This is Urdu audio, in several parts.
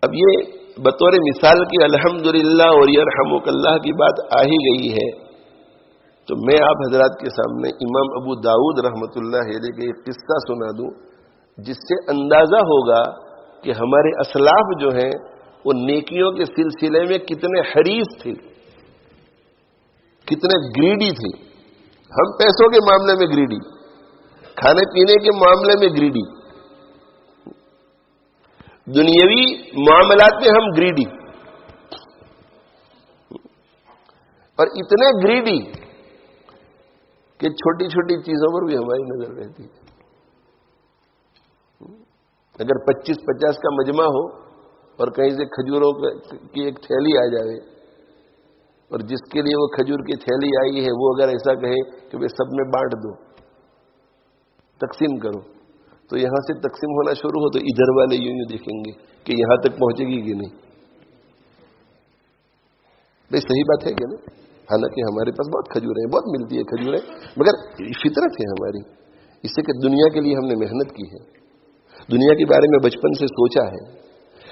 اب یہ بطور مثال کی الحمدللہ اور یرحمک اللہ کی بات آ ہی گئی ہے، تو میں آپ حضرات کے سامنے امام ابو داؤد رحمۃ اللہ علیہ کا ایک قصہ سنا دوں، جس سے اندازہ ہوگا کہ ہمارے اسلاف جو ہیں وہ نیکیوں کے سلسلے میں کتنے حریص تھے، کتنے گریڈی تھے۔ ہم پیسوں کے معاملے میں گریڈی، کھانے پینے کے معاملے میں گریڈی، دنیاوی معاملات میں ہم گریڈی، اور اتنے گریڈی کہ چھوٹی چھوٹی چیزوں پر بھی ہماری نظر رہتی ہے۔ اگر 25-50 کا مجمع ہو اور کہیں سے کھجوروں کی ایک تھیلی آ جائے، اور جس کے لیے وہ کھجور کی تھیلی آئی ہے وہ اگر ایسا کہے کہ وہ سب میں بانٹ دو، تقسیم کرو، تو یہاں سے تقسیم ہونا شروع ہو تو ادھر والے یوں دیکھیں گے کہ یہاں تک پہنچے گی کہ نہیں۔ بھئی صحیح بات ہے کہ نہیں؟ حالانکہ ہمارے پاس بہت کھجور ہیں، بہت ملتی ہے کھجوریں، مگر فطرت ہے ہماری، اس سے کہ دنیا کے لیے ہم نے محنت کی ہے، دنیا کے بارے میں بچپن سے سوچا ہے،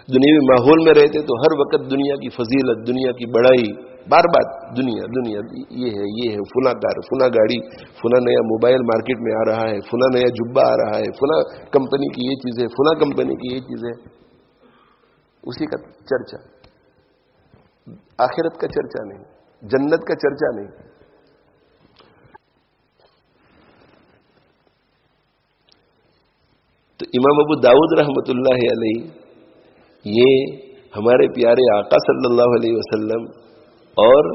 دنیاوی ماحول میں رہتے تو ہر وقت دنیا کی فضیلت، دنیا کی بڑائی، بار بار دنیا دنیا، یہ ہے فلاں کار، فلاں گاڑی، فلاں نیا موبائل مارکیٹ میں آ رہا ہے، فلاں نیا جبہ آ رہا ہے، فلاں کمپنی کی یہ چیز ہے، فلاں کمپنی کی یہ چیز ہے، اسی کا چرچا، آخرت کا چرچا نہیں، جنت کا چرچا نہیں۔ تو امام ابو داؤد رحمۃ اللہ علیہ یہ ہمارے پیارے آقا صلی اللہ علیہ وسلم اور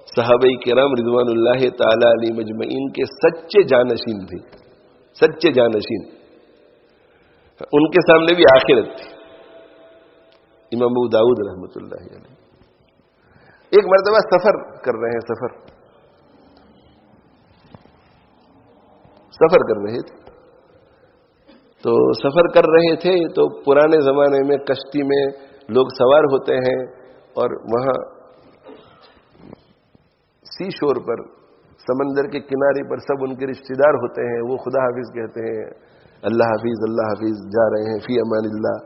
صحابہ کرام رضوان اللہ تعالی علیہ مجمعین کے سچے جانشین تھے، سچے جانشین، ان کے سامنے بھی آخرت تھی۔ امام ابو داؤد رحمۃ اللہ علیہ ایک مرتبہ سفر کر رہے ہیں، سفر کر رہے تھے، تو سفر کر رہے تھے تو پرانے زمانے میں کشتی میں لوگ سوار ہوتے ہیں، اور وہاں سی شور پر، سمندر کے کنارے پر سب ان کے رشتہ دار ہوتے ہیں، وہ خدا حافظ کہتے ہیں، اللہ حافظ اللہ حافظ، جا رہے ہیں فی امان اللہ،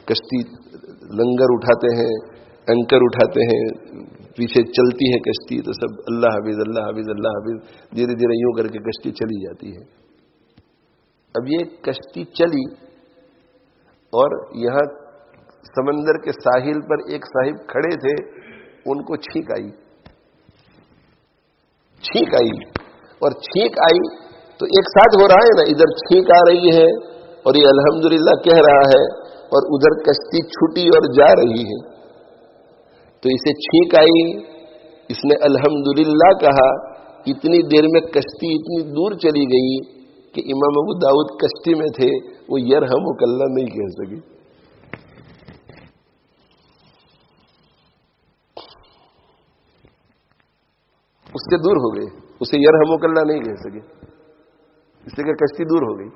کشتی لنگر اٹھاتے ہیں، اینکر اٹھاتے ہیں، پیچھے چلتی ہے کشتی، تو سب اللہ حافظ اللہ حافظ اللہ حافظ، دھیرے دھیرے یوں کر کے کشتی چلی جاتی ہے۔ اب یہ کشتی چلی، اور یہاں سمندر کے ساحل پر ایک صاحب کھڑے تھے، ان کو چھینک آئی، اور چھینک آئی تو ایک ساتھ ہو رہا ہے نا، ادھر چھینک آ رہی ہے اور یہ الحمدللہ کہہ رہا ہے، اور ادھر کشتی چھٹی اور جا رہی ہے، تو اسے چھینک آئی، اس نے الحمدللہ کہا، اتنی دیر میں کشتی اتنی دور چلی گئی کہ امام ابو داؤد کشتی میں تھے، وہ یرحمک اللہ نہیں کہہ سکے۔ اس سے دور ہو گئے، اسے یرحمک اللہ نہیں کہہ سکے، اس سے کہ کشتی دور ہو گئی۔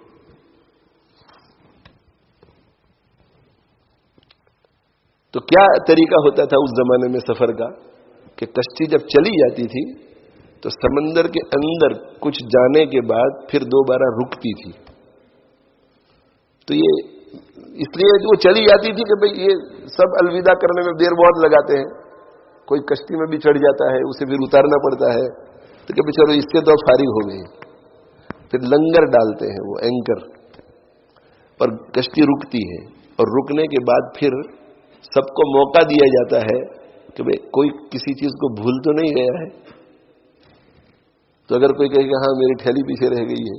تو کیا طریقہ ہوتا تھا اس زمانے میں سفر کا، کہ کشتی جب چلی جاتی تھی تو سمندر کے اندر کچھ جانے کے بعد پھر دوبارہ رکتی تھی، تو یہ اس لیے وہ چلی جاتی تھی کہ بھئی یہ سب الوداع کرنے میں دیر بہت لگاتے ہیں، کوئی کشتی میں بھی چڑھ جاتا ہے، اسے پھر اتارنا پڑتا ہے، تو کہ چلو اس سے تو فارغ ہو گئے، پھر لنگر ڈالتے ہیں وہ اینکر، اور کشتی رکتی ہے، اور رکنے کے بعد پھر سب کو موقع دیا جاتا ہے کہ بھئی کوئی کسی چیز کو بھول تو نہیں گیا ہے، تو اگر کوئی کہے کہ ہاں میری تھیلی پیچھے رہ گئی ہے،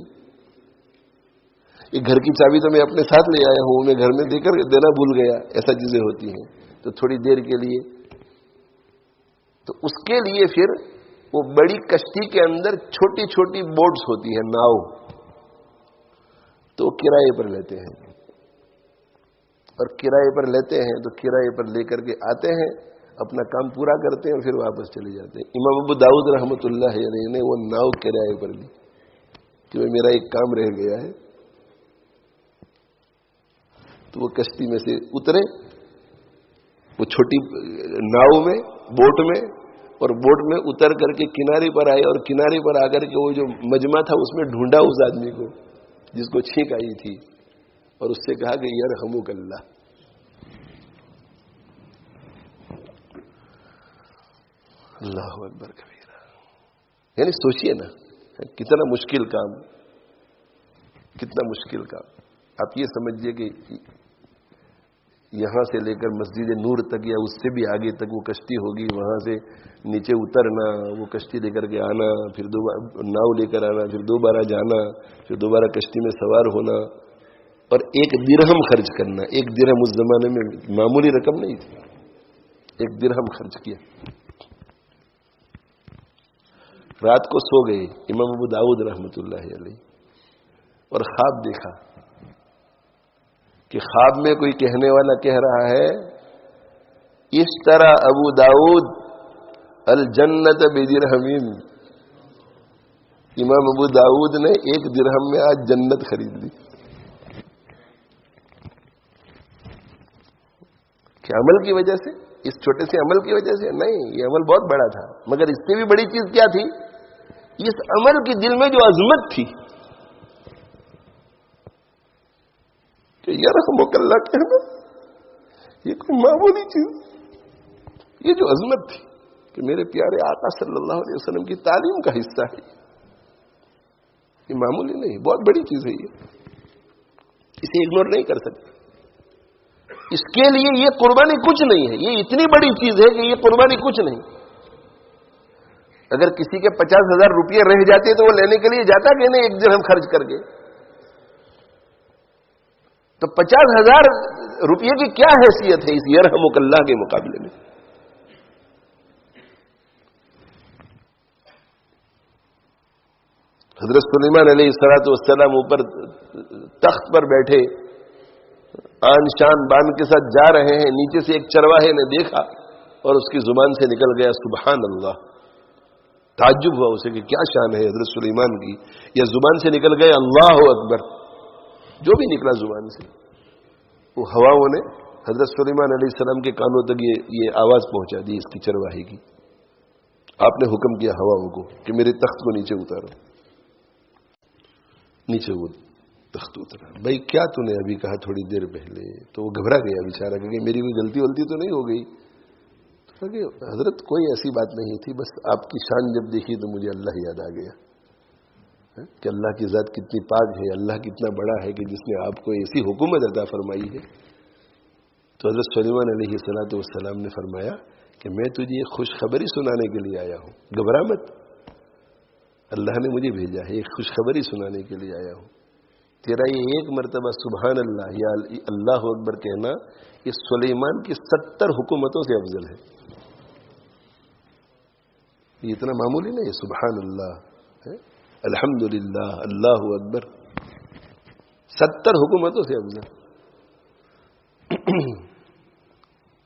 یہ گھر کی چابی تو میں اپنے ساتھ لے آیا ہوں، میں گھر میں دے کر دینا بھول گیا، ایسا چیزیں ہوتی ہیں، تو تھوڑی دیر کے لیے، تو اس کے لیے پھر وہ بڑی کشتی کے اندر چھوٹی چھوٹی بوٹس ہوتی ہیں، ناؤ، تو وہ کرائے پر لیتے ہیں، اور کرائے پر لیتے ہیں تو کرائے پر لے کر کے آتے ہیں، اپنا کام پورا کرتے ہیں اور پھر واپس چلے جاتے ہیں۔ امام ابو داؤد رحمۃ اللہ علیہ نے وہ ناؤ کرائے پر لی کہ میرا ایک کام رہ گیا ہے، تو وہ کشتی میں سے اترے، وہ چھوٹی ناؤ میں، بوٹ میں، اور بوٹ میں اتر کر کے کنارے پر آئے، اور کنارے پر آ کر کے وہ جو مجمع تھا اس میں ڈھونڈا اس آدمی کو جس کو چھینک آئی تھی، اور اس سے کہا کہ یرحمک اللہ، اللہ اکبر کبیرہ. یعنی سوچئے نا کتنا مشکل کام، کتنا مشکل کام. آپ یہ سمجھیے کہ یہاں سے لے کر مسجد نور تک یا اس سے بھی آگے تک وہ کشتی ہوگی، وہاں سے نیچے اترنا، وہ کشتی لے کر کے آنا، پھر دوبارہ ناؤ لے کر آنا، پھر دوبارہ جانا، پھر دوبارہ کشتی میں سوار ہونا، اور 1 درہم خرچ کرنا. 1 درہم اس زمانے میں معمولی رقم نہیں تھی. 1 درہم خرچ کیا. رات کو سو گئے امام ابو داؤد رحمۃ اللہ علیہ، اور خواب دیکھا کہ خواب میں کوئی کہنے والا کہہ رہا ہے اشترى ابو داؤد الجنت بدرہمین. امام ابو داؤد نے 1 درہم میں آج جنت خرید لی. کہ عمل کی وجہ سے، اس چھوٹے سے عمل کی وجہ سے نہیں، یہ عمل بہت بڑا تھا، مگر اس سے بھی بڑی چیز کیا تھی؟ اس عمل کی دل میں جو عظمت تھی کہ یرحمک اللہ کہنا، یہ کوئی معمولی چیز، یہ جو عظمت تھی کہ میرے پیارے آقا صلی اللہ علیہ وسلم کی تعلیم کا حصہ ہے، یہ معمولی نہیں، بہت بڑی چیز ہے. یہ اسے اگنور نہیں کر سکتے. اس کے لیے یہ قربانی کچھ نہیں ہے، یہ اتنی بڑی چیز ہے کہ یہ قربانی کچھ نہیں. اگر کسی کے 50,000 روپیے رہ جاتے تو وہ لینے کے لیے جاتا کہ نہیں 1 درہم خرچ کر کے؟ تو 50,000 روپیے کی کیا حیثیت ہے اس یرحمک اللہ کے مقابلے میں؟ حضرت سلیمان علیہ السلام اوپر تخت پر بیٹھے آن شان بان کے ساتھ جا رہے ہیں، نیچے سے ایک چرواہے نے دیکھا اور اس کی زبان سے نکل گیا سبحان اللہ. تعجب ہوا اسے کہ کیا شان ہے حضرت سلیمان کی، یا زبان سے نکل گئے اللہ اکبر. جو بھی نکلا زبان سے، وہ ہواؤں نے حضرت سلیمان علیہ السلام کے کانوں تک یہ آواز پہنچا دی اس کی چرواہی کی. آپ نے حکم کیا ہواؤں کو کہ میرے تخت کو نیچے اتارو. نیچے وہ تخت اترا. بھائی کیا تو نے ابھی کہا تھوڑی دیر پہلے؟ تو وہ گھبرا گیا بیچارہ کہ میری کوئی غلطی تو نہیں ہو گئی. حضرت کوئی ایسی بات نہیں تھی، بس آپ کی شان جب دیکھی تو مجھے اللہ یاد آ گیا کہ اللہ کی ذات کتنی پاک ہے، اللہ کتنا بڑا ہے کہ جس نے آپ کو ایسی حکومت عطا فرمائی ہے. تو حضرت سلیمان علیہ السلام نے فرمایا کہ میں تجھے ایک خوشخبری سنانے کے لیے آیا ہوں، گھبرا مت، اللہ نے مجھے بھیجا ہے، ایک خوشخبری سنانے کے لیے آیا ہوں. تیرا یہ 1 مرتبہ سبحان اللہ یا اللہ اکبر کہنا اس سلیمان کی 70 حکومتوں سے افضل ہے. یہ اتنا معمولی نہیں ہے. سبحان اللہ، الحمدللہ، اللہ اکبر، 70 حکومتوں سے افضل.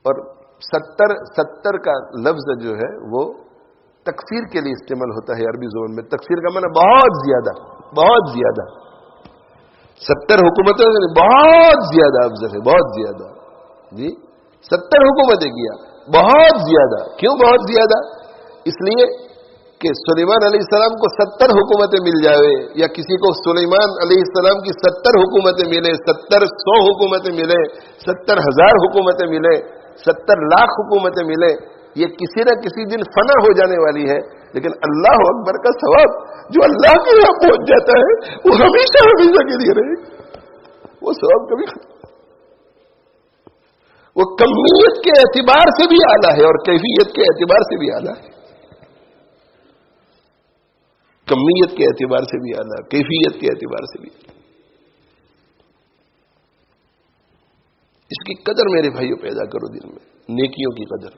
اور 70 کا لفظ جو ہے وہ تکفیر کے لیے استعمال ہوتا ہے عربی زبان میں. تکفیر کا معنی بہت زیادہ، بہت زیادہ. 70 حکومتوں سے بہت زیادہ افضل ہے، بہت زیادہ. جی 70 حکومتیں کیا، بہت زیادہ. کیوں بہت زیادہ؟ اس لیے کہ سلیمان علیہ السلام کو 70 حکومتیں مل جائے، یا کسی کو سلیمان علیہ السلام کی 70 حکومتیں ملے، 70 100 حکومتیں ملے، 70,000 حکومتیں ملے، 70 لاکھ حکومتیں ملے، یہ کسی نہ کسی دن فنا ہو جانے والی ہے. لیکن اللہ اکبر کا ثواب جو اللہ کے یہاں پہنچ جاتا ہے وہ ہمیشہ ہمیشہ کے لیے رہے. وہ ثواب کبھی ختم، وہ کمیت کے اعتبار سے بھی اعلیٰ ہے اور کیفیت کے اعتبار سے بھی اعلیٰ ہے. کمیت کے اعتبار سے بھی اعلیٰ، کیفیت کے اعتبار سے بھی. اس کی قدر میرے بھائیوں پیدا کرو دل میں، نیکیوں کی قدر.